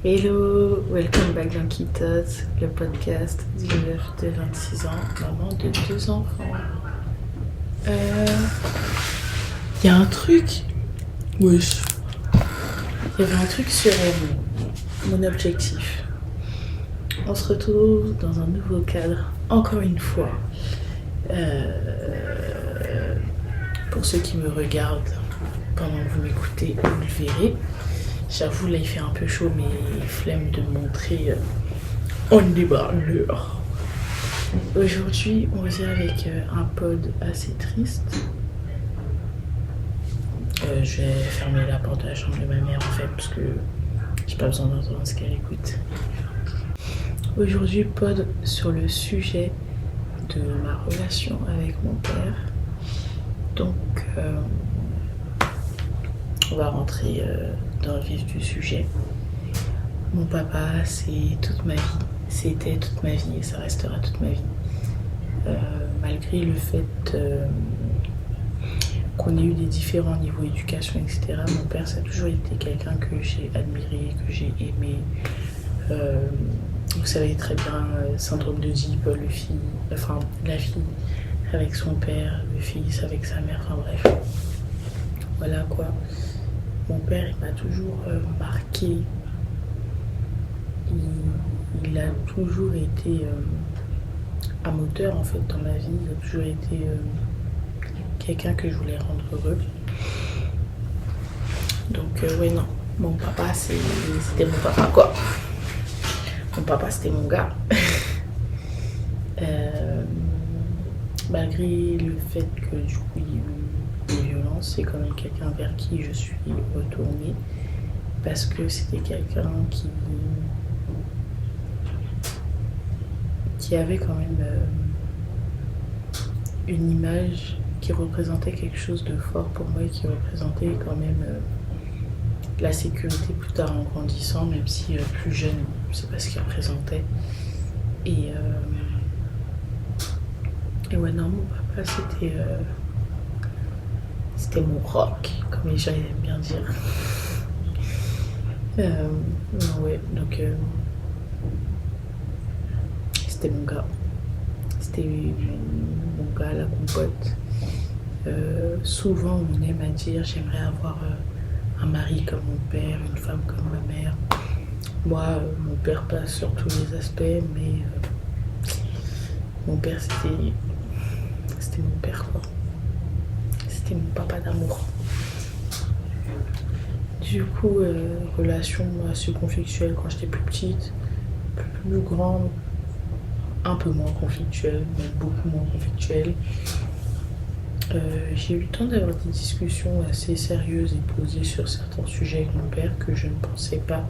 Hello, welcome back dans Kitos, le podcast d'une meuf de 26 ans, maman de 2 enfants. Il y a un truc, wesh, il y avait un truc sur mon objectif. On se retrouve dans un nouveau cadre, encore une fois. Pour ceux qui me regardent pendant que vous m'écoutez, vous le verrez. J'avoue, là, il fait un peu chaud, mais flemme de montrer on débardeur. Aujourd'hui, on revient avec un pod assez triste. Je vais fermer la porte de la chambre de ma mère, en fait, parce que j'ai pas besoin d'entendre ce qu'elle écoute. Aujourd'hui, pod sur le sujet de ma relation avec mon père. Donc, on va rentrer dans le vif du sujet. Mon papa, c'est toute ma vie. C'était toute ma vie et ça restera toute ma vie. Malgré le fait qu'on ait eu des différents niveaux d'éducation, etc., mon père, ça a toujours été quelqu'un que j'ai admiré, que j'ai aimé. Vous savez très bien, syndrome d'Oedipe, la fille avec son père, le fils avec sa mère, enfin bref. Voilà quoi. Mon père, il m'a toujours marqué. Il a toujours été un moteur en fait dans ma vie. Il a toujours été quelqu'un que je voulais rendre heureux. Donc ouais non, mon papa c'était mon papa quoi. Mon papa c'était mon gars. Malgré le fait que du coup il y a eu des violences, c'est quand même quelqu'un vers qui je suis retournée parce que c'était quelqu'un qui avait quand même une image qui représentait quelque chose de fort pour moi et qui représentait quand même la sécurité plus tard en grandissant, même si plus jeune, c'est pas ce qu'il représentait. Et ouais, non, mon papa, c'était mon rock, comme les gens aiment bien dire. Ouais, donc c'était mon gars. C'était mon gars, la compote. Souvent, on aime à dire j'aimerais avoir un mari comme mon père, une femme comme ma mère. Moi, mon père passe sur tous les aspects, mais mon père, c'était mon père, quoi. C'était mon papa d'amour. Du coup, relation assez conflictuelle quand j'étais plus petite, plus grande, un peu moins conflictuelle, mais beaucoup moins conflictuelle. J'ai eu le temps d'avoir des discussions assez sérieuses et posées sur certains sujets avec mon père que je ne pensais pas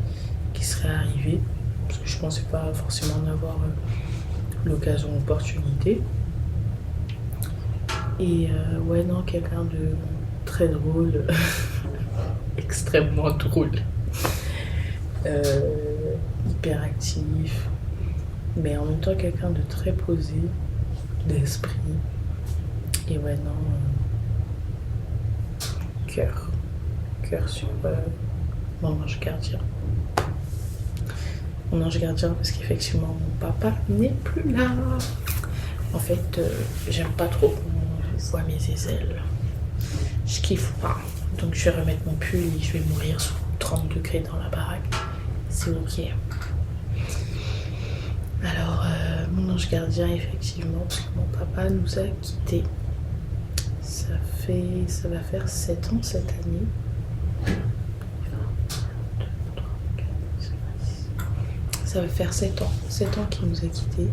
qu'ils seraient arrivés, parce que je ne pensais pas forcément en avoir l'occasion, l'opportunité. Et ouais, non, quelqu'un de très drôle, extrêmement drôle, hyper actif, mais en même temps quelqu'un de très posé, d'esprit. Et ouais, non, cœur sur mon ange gardien. Mon ange gardien parce qu'effectivement mon papa n'est plus là. En fait, j'aime pas trop qu'on voit mes aisselles. Je kiffe pas. Donc je vais remettre mon pull et je vais mourir sous 30 degrés dans la baraque. C'est ok. Alors, mon ange gardien, effectivement, parce que mon papa nous a quittés. Ça va faire 7 ans cette année. Ça va faire 7 ans. 7 ans qu'il nous a quittés.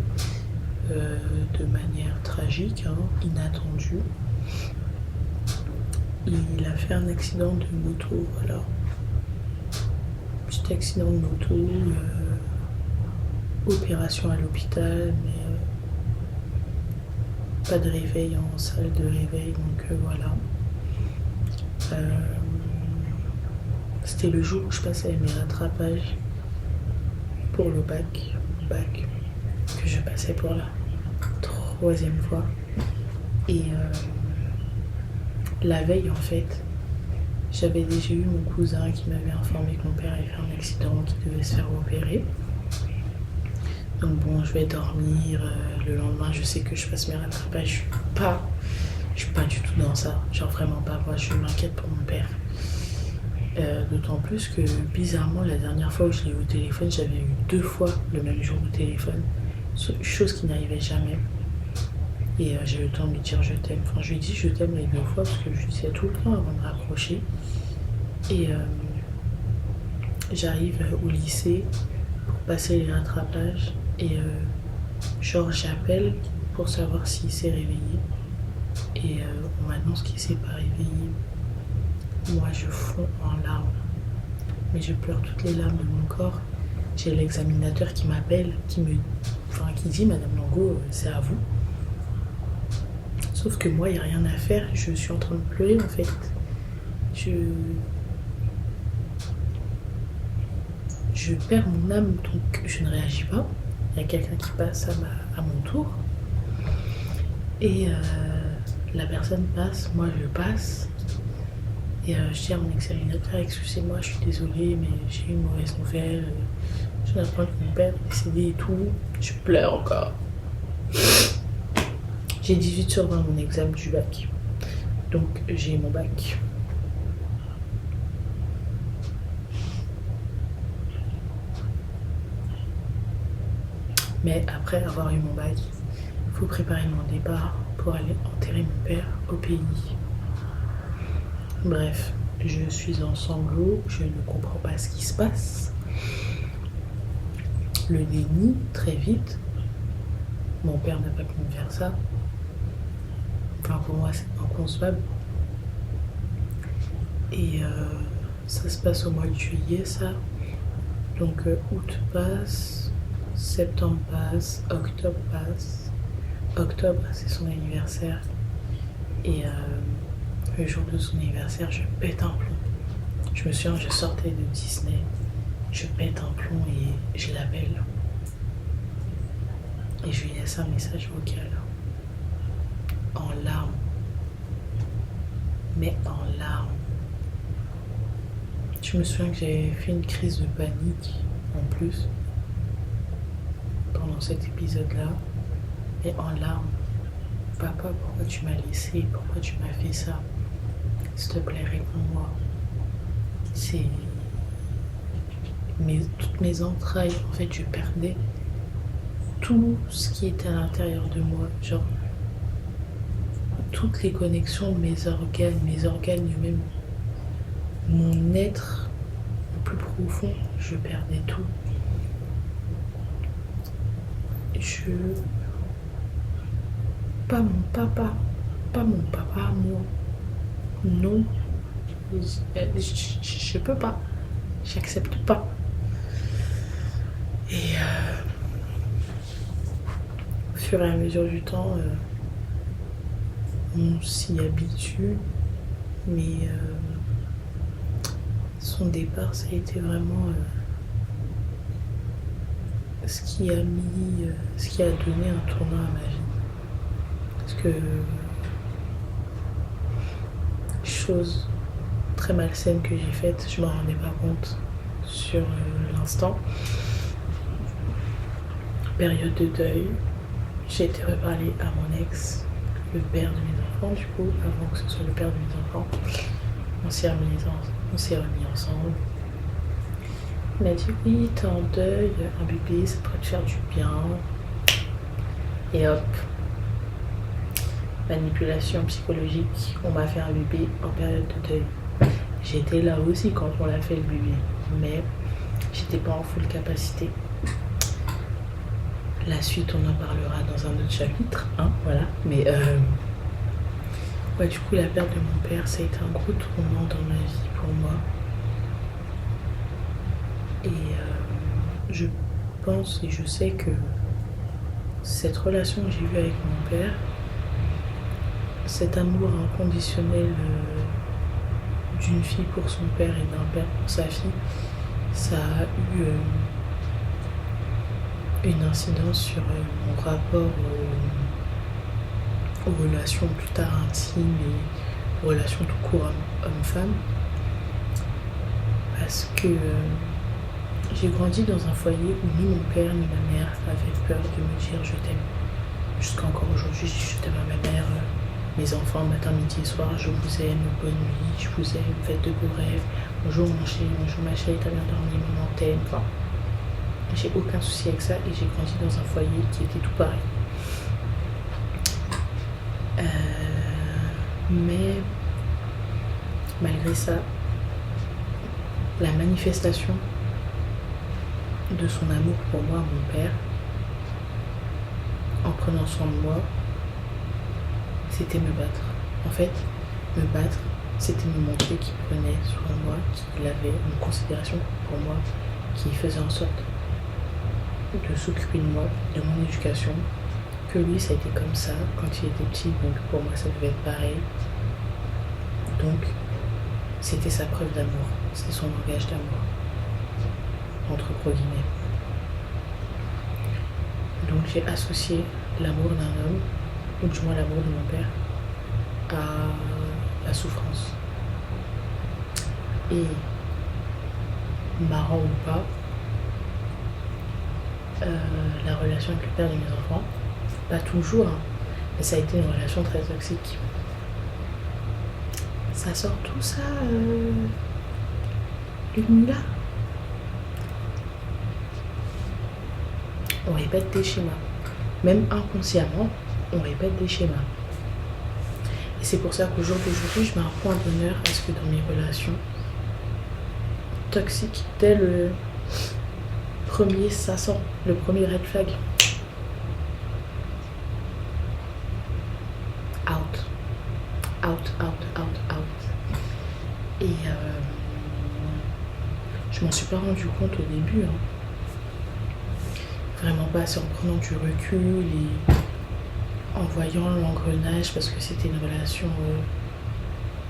De manière tragique, inattendue. Il a fait un accident de moto, voilà. Petit accident de moto, opération à l'hôpital, mais pas de réveil en salle de réveil, donc voilà. C'était le jour où je passais mes rattrapages pour le bac que je passais pour la 3e fois. Et la veille, en fait, J'avais déjà eu mon cousin qui m'avait informé que mon père avait fait un accident, qu'il devait se faire opérer. Donc bon, je vais dormir. Le lendemain, je sais que je passe mes rattrapages. Je suis pas du tout dans ça. Genre vraiment pas. Moi, je m'inquiète pour mon père. D'autant plus que bizarrement, la dernière fois où je l'ai eu au téléphone, j'avais eu 2 fois le même jour au téléphone. Chose qui n'arrivait jamais. Et j'ai eu le temps de lui dire je t'aime. Enfin, je lui ai dit je t'aime les 2 fois parce que je lui disais tout le temps avant de raccrocher. Et j'arrive au lycée pour passer les rattrapages. Et genre j'appelle pour savoir s'il s'est réveillé. Et on m'annonce qu'il s'est pas réveillé. Moi je fonds en larmes. Mais je pleure toutes les larmes de mon corps. J'ai l'examinateur qui m'appelle, qui dit Madame Lango, c'est à vous. Sauf que moi, il n'y a rien à faire. Je suis en train de pleurer en fait. Je perds mon âme, donc je ne réagis pas. Il y a quelqu'un qui passe à mon tour. Et la personne passe, moi je passe. Et je dis à mon examinateur, excusez-moi, je suis désolée, mais j'ai eu une mauvaise nouvelle. Je n'apprends que mon père est décédé et tout. Je pleure encore. J'ai 18 sur 20 mon examen du bac. Donc j'ai mon bac. Mais après avoir eu mon bac, il faut préparer mon départ pour aller enterrer mon père au pays. Bref, je suis en sanglots, je ne comprends pas ce qui se passe. Le déni, très vite. Mon père n'a pas pu me faire ça. Enfin, pour moi, c'est inconcevable. Et ça se passe au mois de juillet, ça. Donc, août passe, septembre passe, octobre passe. Octobre, c'est son anniversaire. Et le jour de son anniversaire, je pète un plomb. Je me souviens, je sortais de Disney. Je pète un plomb et je l'appelle. Et je lui laisse un message vocal. En larmes. Mais en larmes. Je me souviens que j'avais fait une crise de panique en plus. Pendant cet épisode-là. Et en larmes. Papa, pourquoi tu m'as laissé? Pourquoi tu m'as fait ça? S'il te plaît, réponds-moi. C'est... toutes mes entrailles, en fait, je perdais tout ce qui était à l'intérieur de moi. Genre, toutes les connexions de mes organes, même mon être le plus profond, je perdais tout. Pas mon papa, moi. Non, je peux pas, j'accepte pas. Et au fur et à mesure du temps, on s'y habitue, mais son départ, ça a été vraiment ce qui a donné un tournant à ma vie. Parce que chose très malsaine que j'ai faite, je m'en rendais pas compte sur l'instant. Période de deuil, j'ai été reparler à mon ex, le père de mes enfants, du coup, avant que ce soit le père de mes enfants. On s'est remis ensemble. Il m'a dit oui, t'es en deuil, un bébé, ça pourrait te faire du bien. Et hop, manipulation psychologique, on m'a fait un bébé en période de deuil. J'étais là aussi quand on l'a fait le bébé, mais j'étais pas en full capacité. La suite, on en parlera dans un autre chapitre, hein, voilà. Mais ouais, du coup, la perte de mon père, ça a été un gros tournant dans ma vie pour moi. Et je pense et je sais que cette relation que j'ai eue avec mon père, cet amour inconditionnel d'une fille pour son père et d'un père pour sa fille, ça a eu une incidence sur mon rapport aux relations plus tard intimes et aux relations tout court homme-femme. parce que j'ai grandi dans un foyer où ni mon père ni ma mère avaient peur de me dire je t'aime. Jusqu'à encore aujourd'hui, je dis je t'aime à ma mère, mes enfants, matin, midi et soir, je vous aime, bonne nuit, je vous aime, faites de beaux rêves, bonjour mon chéri, bonjour ma chérie, t'as bien dormi, maman t'aime. Enfin, j'ai aucun souci avec ça et j'ai grandi dans un foyer qui était tout pareil. Mais malgré ça, la manifestation de son amour pour moi, mon père, en prenant soin de moi, c'était me battre. En fait, me battre, c'était me montrer qu'il prenait soin de moi, qu'il avait une considération pour moi, qu'il faisait en sorte de s'occuper de moi, de mon éducation, que lui ça a été comme ça quand il était petit, donc pour moi ça devait être pareil. Donc c'était sa preuve d'amour, c'était son langage d'amour, entre gros guillemets. Donc j'ai associé l'amour d'un homme, ou du moins l'amour de mon père, à la souffrance. Et marrant ou pas, la relation avec le père de mes enfants, pas toujours, hein, mais ça a été une relation très toxique. Ça sort tout ça, une là. On répète des schémas. Même inconsciemment, on répète des schémas. Et c'est pour ça qu'au jour d'aujourd'hui, je mets un point d'honneur à ce que dans mes relations toxiques, dès le premier, ça sent le premier red flag. Out. Out, out, out, out. Et je m'en suis pas rendu compte au début. Hein. Vraiment pas, c'est en prenant du recul et en voyant l'engrenage, parce que c'était une relation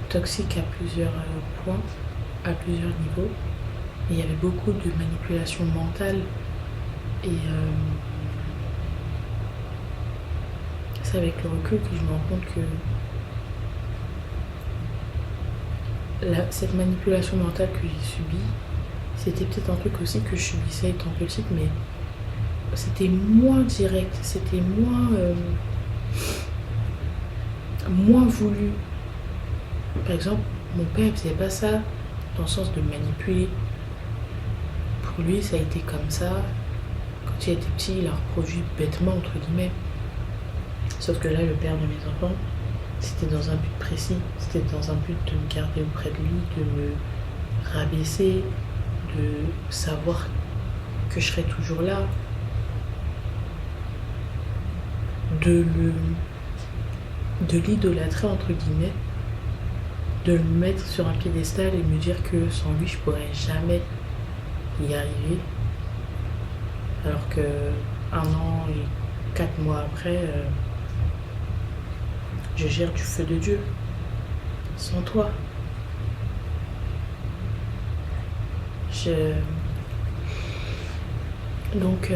toxique à plusieurs points, à plusieurs niveaux. Et il y avait beaucoup de manipulation mentale. Et c'est avec le recul que je me rends compte que cette manipulation mentale que j'ai subie, c'était peut-être un truc aussi que je subissais étant petite, mais c'était moins direct, c'était moins voulu. Par exemple, mon père ne faisait pas ça dans le sens de manipuler. Pour lui, ça a été comme ça. Quand il était petit, il a reproduit bêtement, entre guillemets. Sauf que là, le père de mes enfants, c'était dans un but précis. C'était dans un but de me garder auprès de lui, de me rabaisser, de savoir que je serais toujours là, de l'idolâtrer, entre guillemets, de le mettre sur un piédestal et me dire que sans lui, je pourrais jamais y arriver. Alors que 1 an et 4 mois après, je gère du feu de Dieu. Sans toi. Donc,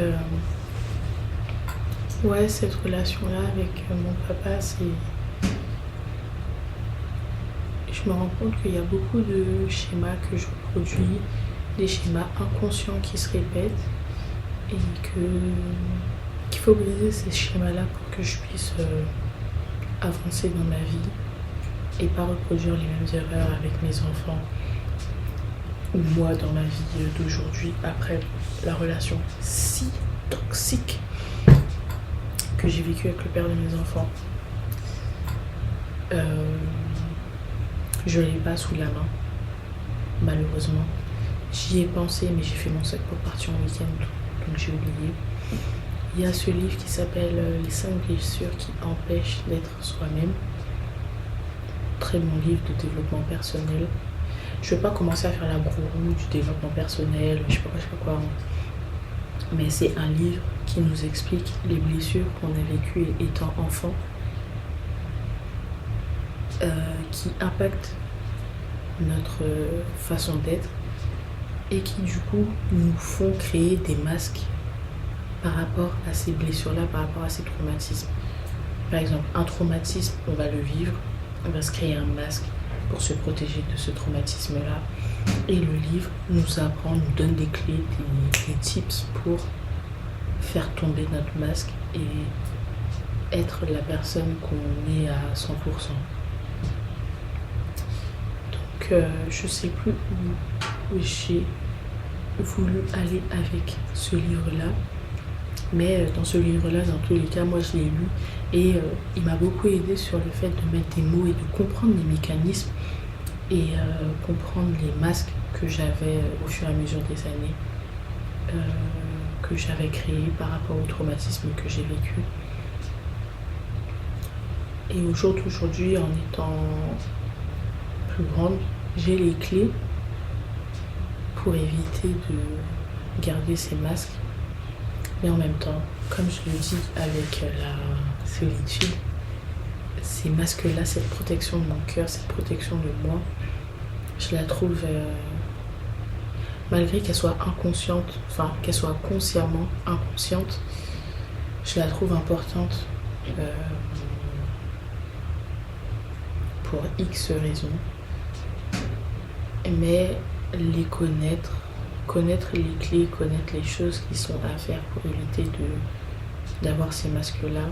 ouais, cette relation-là avec mon papa, je me rends compte qu'il y a beaucoup de schémas que je reproduis, des schémas inconscients qui se répètent, et qu'il faut briser ces schémas-là pour que je puisse avancer dans ma vie et pas reproduire les mêmes erreurs avec mes enfants ou moi dans ma vie d'aujourd'hui après la relation si toxique que j'ai vécue avec le père de mes enfants. Je l'ai pas sous la main, malheureusement. J'y ai pensé, mais j'ai fait mon sac pour partir en week-end, donc j'ai oublié. Il y a ce livre qui s'appelle Les 5 blessures qui empêchent d'être soi-même. Très bon livre de développement personnel. Je ne vais pas commencer à faire la gourou du développement personnel, je sais pas quoi. Mais c'est un livre qui nous explique les blessures qu'on a vécues étant enfant, qui impactent notre façon d'être et qui du coup nous font créer des masques par rapport à ces blessures-là, par rapport à ces traumatismes. Par exemple, un traumatisme, on va le vivre, on va se créer un masque pour se protéger de ce traumatisme-là. Et le livre nous apprend, nous donne des clés, des tips pour faire tomber notre masque et être la personne qu'on est à 100%. Donc je sais plus où j'ai voulu aller avec ce livre-là. Mais dans ce livre-là, dans tous les cas, moi je l'ai lu et il m'a beaucoup aidé sur le fait de mettre des mots et de comprendre les mécanismes et comprendre les masques que j'avais au fur et à mesure des années, que j'avais créés par rapport au traumatisme que j'ai vécu. Et au jour d'aujourd'hui, en étant plus grande, j'ai les clés pour éviter de garder ces masques. Mais en même temps, comme je le dis avec la solitude, ces masques-là, cette protection de mon cœur, cette protection de moi, je la trouve, malgré qu'elle soit inconsciente, enfin qu'elle soit consciemment inconsciente, je la trouve importante pour X raisons. Mais les connaître les clés, connaître les choses qui sont à faire pour éviter d'avoir ces masques-là,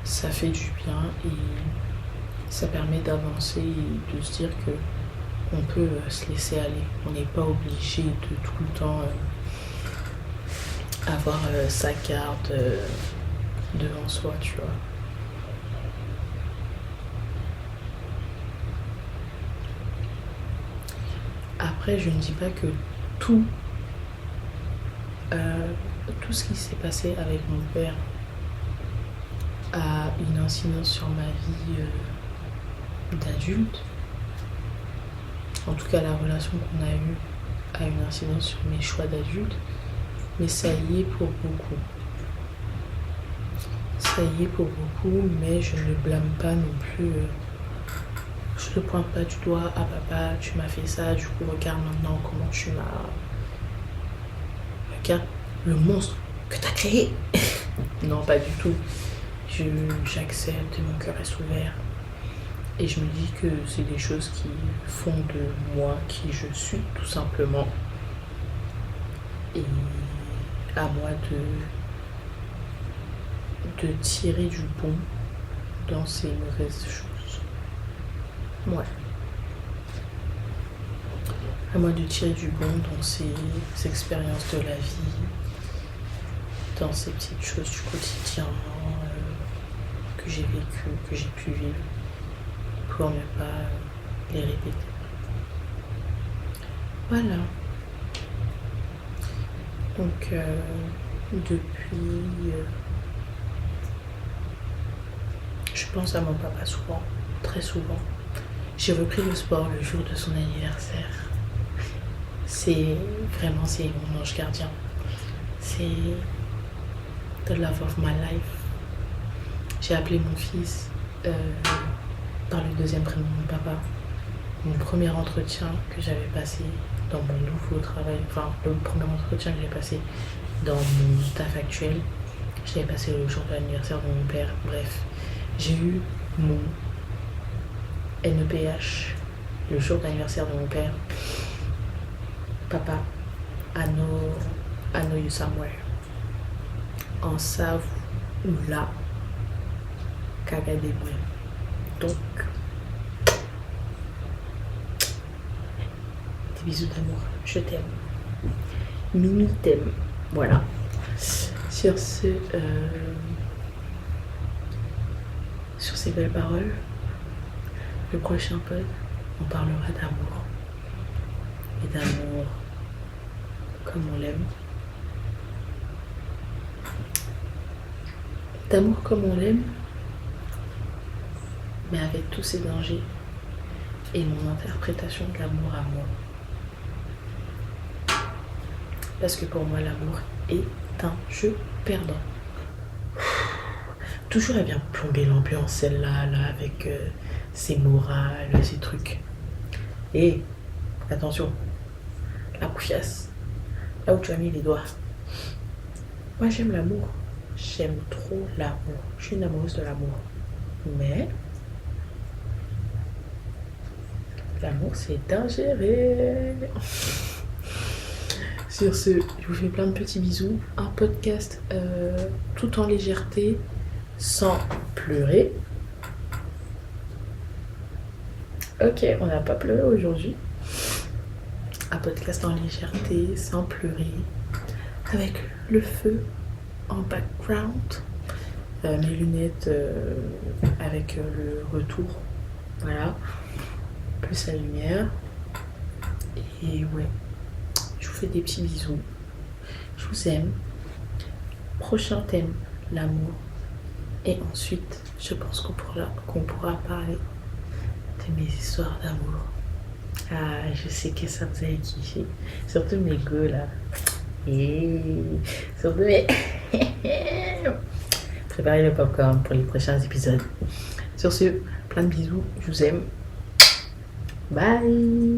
ça fait du bien et ça permet d'avancer et de se dire que on peut se laisser aller. On n'est pas obligé de tout le temps avoir sa carte devant soi, tu vois. Après, je ne dis pas que tout ce qui s'est passé avec mon père a une incidence sur ma vie d'adulte. En tout cas, la relation qu'on a eue a une incidence sur mes choix d'adulte, mais ça y est pour beaucoup. Ça y est pour beaucoup, mais je ne blâme pas non plus. Je ne pointe pas du doigt à papa, tu m'as fait ça, du coup regarde maintenant comment tu m'as... Regarde le monstre que tu as créé. Non, pas du tout. J'accepte et mon cœur est ouvert. Et je me dis que c'est des choses qui font de moi qui je suis, tout simplement. Et à moi de tirer du bon dans ces mauvaises choses. Ouais. À moi de tirer du bon dans ces expériences de la vie, dans ces petites choses du quotidien que j'ai vécues, que j'ai pu vivre, pour ne pas les répéter. Voilà. Donc, depuis... je pense à mon papa souvent, très souvent. J'ai repris le sport le jour de son anniversaire. C'est mon ange gardien. C'est the love of my life. J'ai appelé mon fils par le deuxième prénom de mon papa. Mon premier entretien que j'avais passé dans mon nouveau travail, enfin le premier entretien que j'ai passé dans mon taf actuel, je l'avais passé le jour de l'anniversaire de mon père. Bref, j'ai eu mon NEPH le jour d'anniversaire de mon père. Papa, I know you somewhere. En savent ou là, cagadé. Donc, des bisous d'amour, je t'aime. Mimi t'aime. Voilà. Sur ces belles paroles, le prochain pod, on parlera d'amour. Et d'amour comme on l'aime. D'amour comme on l'aime, mais avec tous ses dangers et mon interprétation de l'amour à moi. Parce que pour moi, l'amour est un jeu perdant. Toujours elle vient plomber l'ambiance, celle-là, là, avec ses morales, ses trucs. Et attention, la couillasse, là où tu as mis les doigts. Moi, j'aime l'amour. J'aime trop l'amour. Je suis une amoureuse de l'amour. Mais L'amour, c'est ingéré. Sur ce, je vous fais plein de petits bisous. Un podcast tout en légèreté, sans pleurer. Ok, on n'a pas pleuré aujourd'hui. Un podcast en légèreté, sans pleurer, avec le feu en background. Mes lunettes avec le retour. Voilà. Plus la lumière. Et ouais. Je vous fais des petits bisous. Je vous aime. Prochain thème, l'amour. Et ensuite, je pense qu'on pourra parler de mes histoires d'amour. Ah, je sais que ça vous a kiffé. Surtout mes gueux là. Et surtout mes... Préparez le popcorn pour les prochains épisodes. Sur ce, plein de bisous. Je vous aime. Bye.